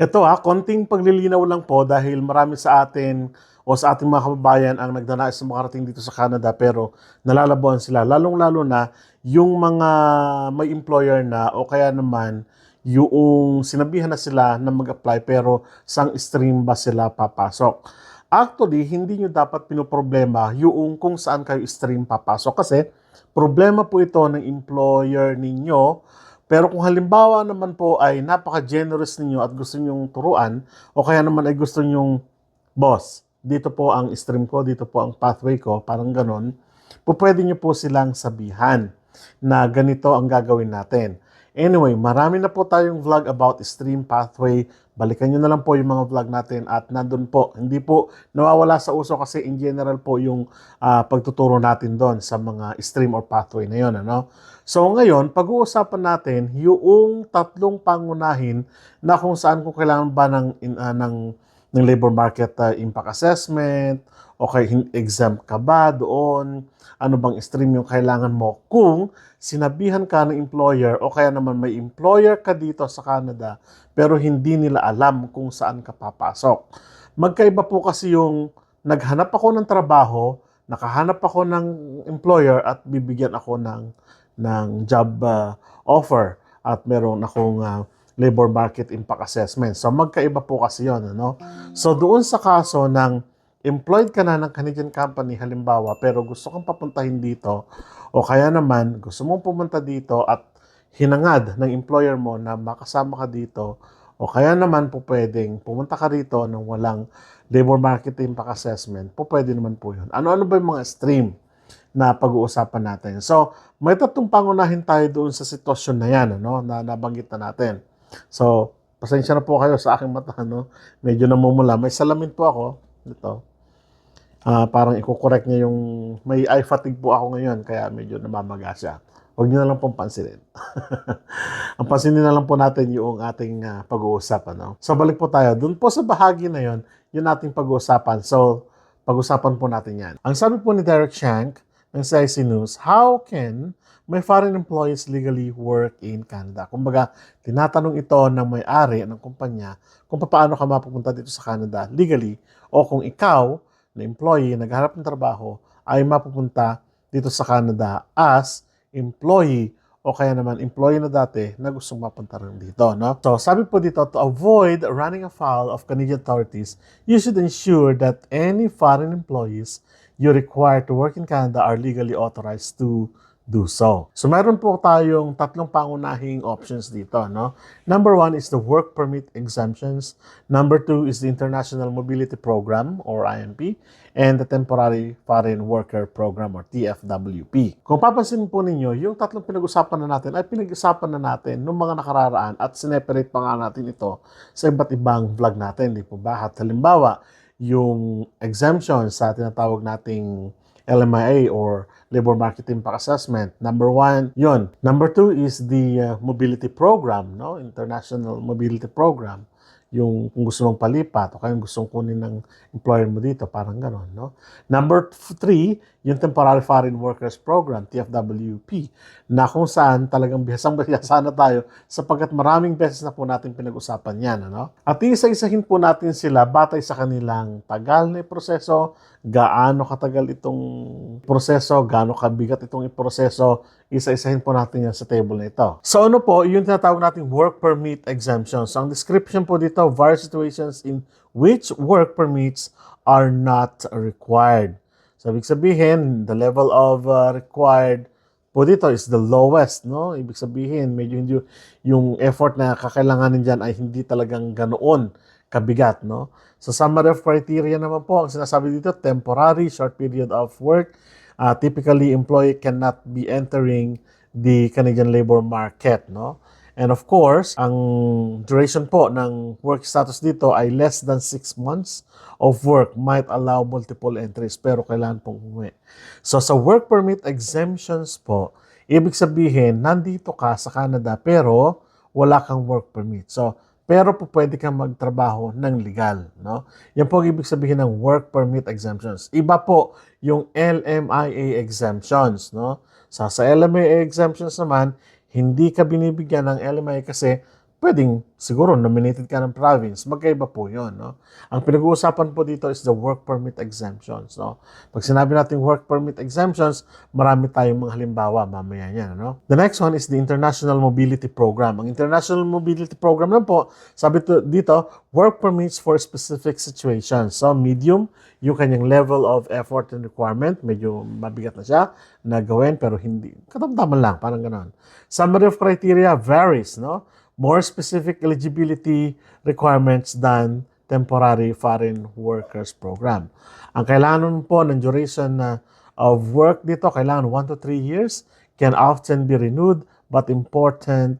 Ito konting paglilinaw lang po dahil marami sa atin o sa ating mga kababayan ang nagdanais na makarating dito sa Canada pero nalalabuan sila. Lalong-lalo na yung mga may employer na o kaya naman yung sinabihan na sila na mag-apply pero sang stream ba sila papasok. Actually, hindi nyo dapat pinoproblema yung kung saan kayo stream papasok kasi problema po ito ng employer ninyo. Pero kung halimbawa naman po ay napaka-generous ninyo at gusto nyong turuan o kaya naman ay gusto nyong, boss, dito po ang stream ko, dito po ang pathway ko, parang ganon, po pwede nyo po silang sabihan na ganito ang gagawin natin. Anyway, marami na po tayong vlog about stream pathway. Balikan nyo na lang po yung mga vlog natin at nandun po. Hindi po nawawala sa uso kasi in general po yung pagtuturo natin doon sa mga stream or pathway na yun. Ano? So ngayon, pag-uusapan natin yung tatlong pangunahin na kung saan kung kailangan ba ng labor market impact assessment, okay, exempt ka ba doon, ano bang stream yung kailangan mo kung sinabihan ka ng employer o kaya naman may employer ka dito sa Canada pero hindi nila alam kung saan ka papasok. Magkaiba po kasi yung naghanap ako ng trabaho, nakahanap ako ng employer at bibigyan ako ng job offer at meron akong labor market impact assessment. So magkaiba po kasi yun. Ano? So doon sa kaso ng employed ka na ng Canadian company halimbawa pero gusto kang papuntahin dito o kaya naman gusto mong pumunta dito at hinangad ng employer mo na makasama ka dito o kaya naman po pwedeng pumunta ka rito nang walang labor market impact assessment, po pwede naman po yun. Ano-ano ba yung mga stream na pag-uusapan natin? So, may tatlong pangunahin tayo doon sa sitwasyon na yan, ano, na nabanggit na natin. So, pasensya na po kayo sa aking mata, no? Medyo namumula. May salamin po ako. Ito. Parang i-correct niya yung may eye fatigue po ako ngayon kaya medyo namamaga siya. Huwag niyo na lang pong pansinin. Ang pansinin na lang po natin yung ating pag-uusap. Ano? So balik po tayo. Doon po sa bahagi na yon, yun ating pag-uusapan. So pag-usapan po natin yan. Ang sabi po ni Derek Shank ng CIC News, how can may foreign employees legally work in Canada? Kumbaga, tinatanong ito ng may-ari ng kumpanya kung paano ka mapupunta dito sa Canada legally o kung ikaw na employee, naghahanap ng trabaho, ay mapupunta dito sa Canada as employee o kaya naman employee na dati na gustong mapunta rin dito. No? So, sabi po dito, to avoid running afoul of Canadian authorities, you should ensure that any foreign employees you require to work in Canada are legally authorized to do so. So, meron po tayong tatlong pangunahing options dito. No? Number one is the work permit exemptions. Number two is the International Mobility Program or IMP. And the Temporary Foreign Worker Program or TFWP. Kung papansin po ninyo, yung tatlong pinag-usapan na natin ay pinag-usapan na natin noong mga nakararaan at sineperate pa nga natin ito sa iba't ibang vlog natin. Di po ba? At halimbawa, yung exemption sa tinatawag nating LMIA or Labor Market Impact Assessment. Number one, yun. Number two is the mobility program, no? International Mobility Program. Yung kung gusto mong palipat o kaya gustong kunin ng employer mo dito, parang gano'n, no? Number three, yung Temporary Foreign Workers Program, TFWP, na kung saan talagang bihasang-bihasa na tayo sapagkat maraming beses na po natin pinag-usapan yan, ano? At isa-isahin po natin sila batay sa kanilang tagal na proseso, gaano katagal itong proseso, gaano kabigat itong proseso, isa-isahin po natin yan sa table na ito. So ano po, yung tinatawag nating work permit exemptions. Ang description po dito, various situations in which work permits are not required. So ibig sabihin, the level of required po dito is the lowest, no? Ibig sabihin, medyo hindi yung effort na kakailanganin dyan ay hindi talagang ganoon kabigat, no? So summary of criteria naman po, ang sinasabi dito, temporary, short period of work. Typically, employee cannot be entering the Canadian labor market, no? And of course, ang duration po ng work status dito ay less than 6 months of work might allow multiple entries pero kailangan pong umuwi. So sa work permit exemptions po, ibig sabihin, nandito ka sa Canada pero wala kang work permit. So, pero po pwede kang magtrabaho ng legal, no? Yan po ang ibig sabihin ng work permit exemptions. Iba po yung LMIA exemptions, no? So, sa LMIA exemptions naman, hindi ka binibigyan ng LMIA kasi pwedeng siguro nominated ka ng province, magkaiba po yun. No? Ang pinag-uusapan po dito is the work permit exemptions. No? Pag sinabi natin work permit exemptions, marami tayong mga halimbawa mamaya yan. No? The next one is the International Mobility Program. Ang International Mobility Program lang po, sabi dito, work permits for specific situations. So medium, yung kanyang level of effort and requirement, medyo mabigat na siya na gawin, pero hindi. Katamtaman lang, parang ganon. Summary of criteria varies, no? More specific eligibility requirements than temporary foreign workers program. Ang kailangan po ng duration of work dito, kailangan 1 to 3 years, can often be renewed, but important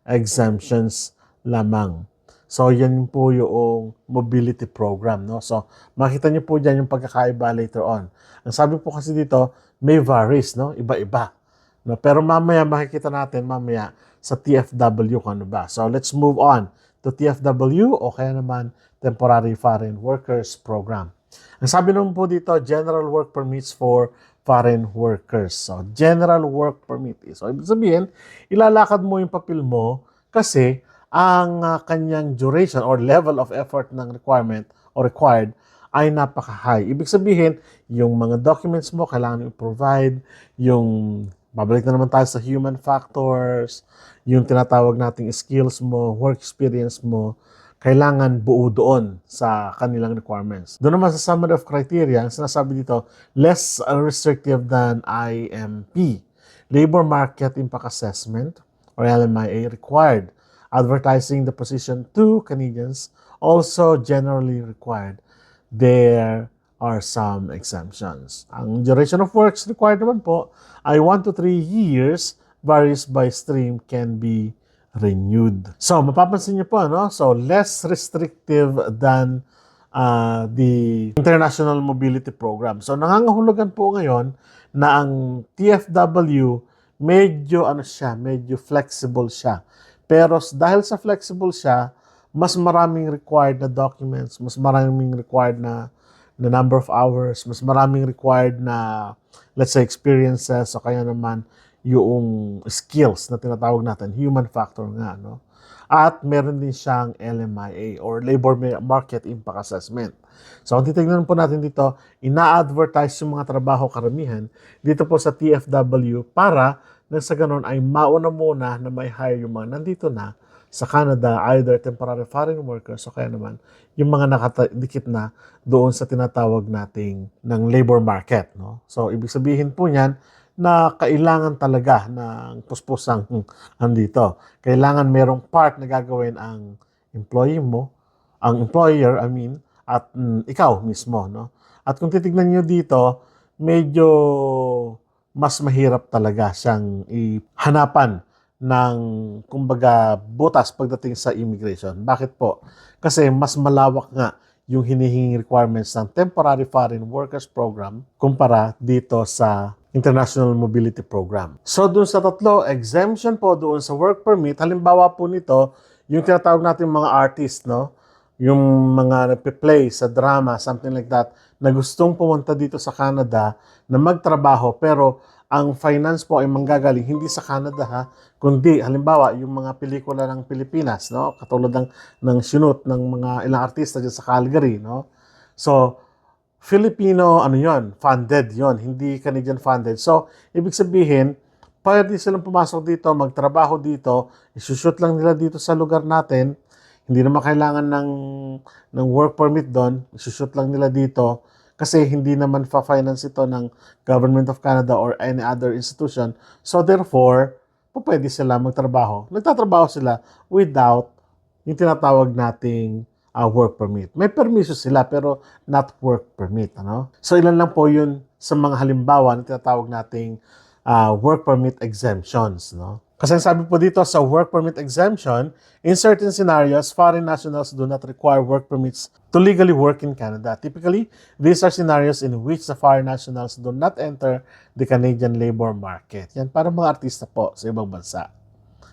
exemptions lamang. So, yan po yung mobility program. No? So, makita niyo po dyan yung pagkakaiba later on. Ang sabi po kasi dito, may varies, no? Iba-iba. No? Pero mamaya, makikita natin mamaya sa TFW kung ano ba. So, let's move on to TFW o kaya naman Temporary Foreign Workers Program. Ang sabi naman po dito, General Work Permits for Foreign Workers. So, General Work Permit. So, ibig sabihin, ilalakad mo yung papel mo kasi ang kanyang duration or level of effort ng requirement or required ay napaka-high. Ibig sabihin, yung mga documents mo kailangan i-provide, yung babalik na naman tayo sa human factors, yung tinatawag nating skills mo, work experience mo, kailangan buo doon sa kanilang requirements. Doon naman sa summary of criteria, ang sinasabi dito, less restrictive than IMP. Labor Market Impact Assessment or LMIA required. Advertising the position to Canadians also generally required. There are some exemptions. Ang duration of works required naman po ay 1 to 3 years, varies by stream, can be renewed. So, mapapansin niyo po, no? So, less restrictive than the International Mobility Program. So, nangangahulugan po ngayon na ang TFW medyo flexible siya. Pero dahil sa flexible siya, mas maraming required na documents, mas maraming required na number of hours, mas maraming required na, let's say, experiences, o kaya naman yung skills na tinatawag natin, human factor nga, no? At meron din siyang LMIA or Labor Market Impact Assessment. So, ang titignan po natin dito, ina-advertise yung mga trabaho karamihan dito po sa TFW para nang sa ganon ay mauna muna na may hire yung mga nandito na sa Canada, either temporary foreign workers o kaya naman yung mga nakadikit na doon sa tinatawag nating ng labor market. No? So, ibig sabihin po niyan na kailangan talaga ng puspusang andito. Kailangan merong part na gagawin ang employee mo, ang employer, at ikaw mismo. No? At kung titignan nyo dito, medyo mas mahirap talaga siyang ihanapan ng, kumbaga, butas pagdating sa immigration. Bakit po? Kasi mas malawak nga yung hinihinging requirements ng Temporary Foreign Workers Program kumpara dito sa International Mobility Program. So, dun sa tatlo, exemption po doon sa work permit. Halimbawa po nito, yung tinatawag natin mga artist, no? Yung mga nagpe-play sa drama, something like that, na gustong pumunta dito sa Canada na magtrabaho, pero ang finance po ay manggagaling hindi sa Canada kundi halimbawa yung mga pelikula ng Pilipinas, no? Katulad ng sinut ng mga ilang artista dyan sa Calgary, no? So, Filipino, funded yon, hindi Canadian funded. So, ibig sabihin, pwede silang pumasok dito, magtrabaho dito, isushoot lang nila dito sa lugar natin, hindi naman kailangan ng work permit doon, isushoot lang nila dito kasi hindi naman fa-finance ito ng Government of Canada or any other institution. So therefore, pwede sila magtrabaho. Nagtatrabaho sila without yung tinatawag nating work permit. May permiso sila pero not work permit. Ano? So ilan lang po yun sa mga halimbawa na tinatawag nating work permit exemptions. No? Kasi sabi po dito sa work permit exemption, in certain scenarios, foreign nationals do not require work permits to legally work in Canada. Typically, these are scenarios in which the foreign nationals do not enter the Canadian labor market. Yan, para mga artista po sa ibang bansa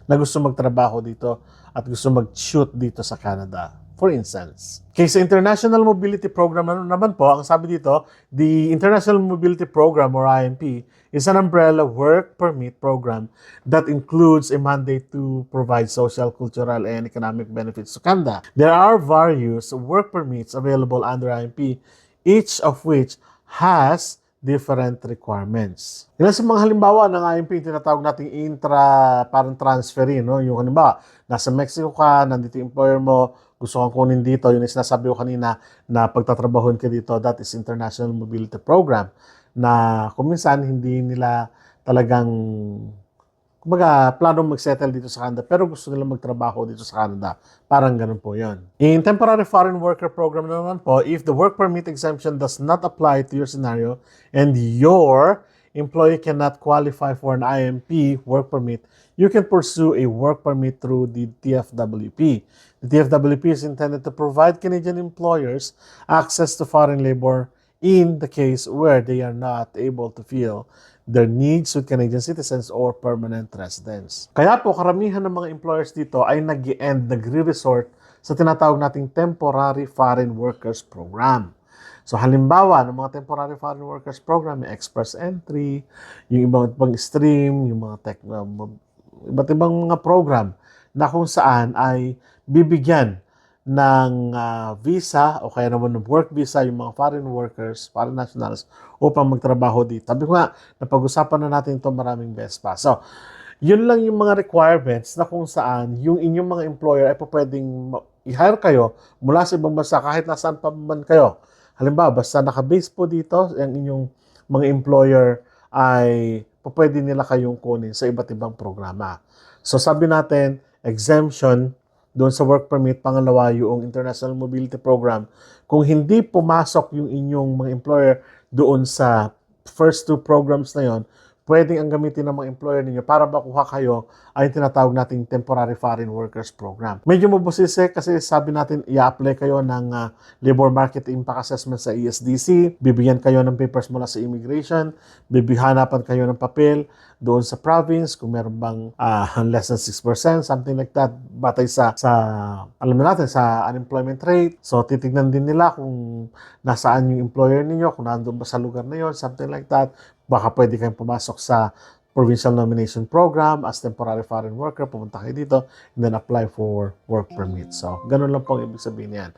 na gusto magtrabaho dito at gusto mag-shoot dito sa Canada. for instance. Okay, sa International Mobility Program naman po, ang sabi dito, the International Mobility Program or IMP is an umbrella work permit program that includes a mandate to provide social, cultural, and economic benefits to Canada. There are various work permits available under IMP, each of which has different requirements. Ilan sa mga halimbawa ng IMP tinatawag nating parang transferee, no? Yung halimbawa, nasa Mexico ka, nandito yung employer mo, gusto kang kunin dito, yun yung sinasabi ko kanina na pagtatrabahon ka dito, that is International Mobility Program, na kung minsan hindi nila talagang kumbaga, plano mag-settle dito sa Canada, pero gusto nila magtrabaho dito sa Canada. Parang ganun po yun. In Temporary Foreign Worker Program naman po, if the work permit exemption does not apply to your scenario and your employee cannot qualify for an IMP work permit, you can pursue a work permit through the TFWP. The TFWP is intended to provide Canadian employers access to foreign labor in the case where they are not able to fill their needs with Canadian citizens or permanent residents. Kaya po, karamihan ng mga employers dito ay nagre-resort sa tinatawag nating Temporary Foreign Workers Program. So, halimbawa, ng mga Temporary Foreign Workers Program, may Express Entry, yung ibang stream, yung mga iba't ibang mga program na kung saan ay bibigyan ng visa o kaya naman ng work visa yung mga foreign workers, foreign nationals upang magtrabaho dito. Sabi ko nga, napag-usapan na natin ito maraming beses pa. So, yun lang yung mga requirements na kung saan yung inyong mga employer ay pwedeng i-hire kayo mula sa ibang bansa kahit nasaan pa man kayo. Halimbawa, basta naka-base po dito, ang inyong mga employer ay pwede nila kayong kunin sa iba't ibang programa. So, sabi natin, exemption doon sa work permit, pangalawa yung International Mobility Program. Kung hindi pumasok yung inyong mga employer doon sa first two programs na yon, pwedeng ang gamitin ng mga employer ninyo para makuha kayo ay tinatawag nating Temporary Foreign Workers Program. Medyo mabusisi kasi sabi natin i-apply kayo ng Labor Market Impact Assessment sa ESDC, bibigyan kayo ng papers mula sa immigration, bibihanapan kayo ng papel doon sa province kung meron bang less than 6%, something like that, batay sa alam na natin, sa unemployment rate. So, titignan din nila kung nasaan yung employer ninyo, kung nandun ba sa lugar na yon, something like that. Baka pwede kayong pumasok sa Provincial Nomination Program as temporary foreign worker, pumunta kayo dito, and then apply for work permit. So, ganun lang po ang ibig sabihin yan.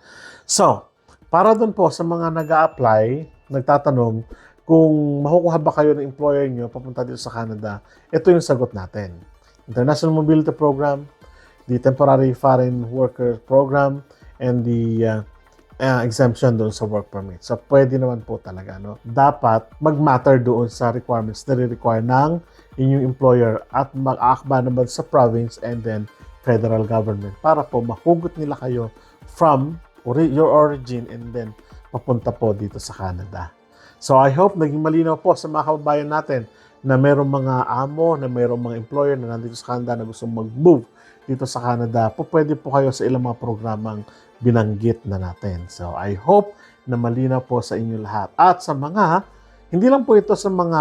So, para dun po sa mga nag-a-apply, nagtatanong, kung makukuha ba kayo ng employer nyo papunta dito sa Canada, ito yung sagot natin. International Mobility Program, the Temporary Foreign Worker Program, and the exemption doon sa work permit. So, pwede naman po talaga, no? Dapat mag-matter doon sa requirements na re-require ng inyong employer at mag-aakba naman sa province and then federal government para po mahugot nila kayo from your origin and then papunta po dito sa Canada. So, I hope naging malinaw po sa mga kababayan natin na mayroong mga amo, na mayroong mga employer na nandito sa Canada na gusto mag-move dito sa Canada, pwede po kayo sa ilang mga programang binanggit na natin. So, I hope na malinaw po sa inyo lahat. At sa mga, hindi lang po ito sa mga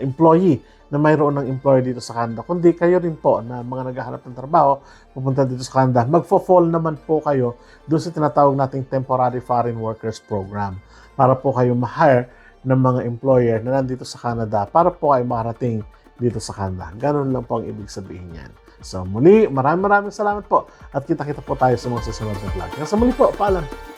employee na mayroon ng employer dito sa Canada, kundi kayo rin po na mga naghahanap ng trabaho, pupunta dito sa Canada, magfo-fall naman po kayo doon sa tinatawag nating Temporary Foreign Workers Program para po kayo ma-hire ng mga employer na nandito sa Canada para po kayo makarating dito sa Canada. Ganun lang po ang ibig sabihin yan. So muli, maraming salamat po at kita-kita po tayo sa mga susunod na vlog. Hanggang sa muli po, paalam!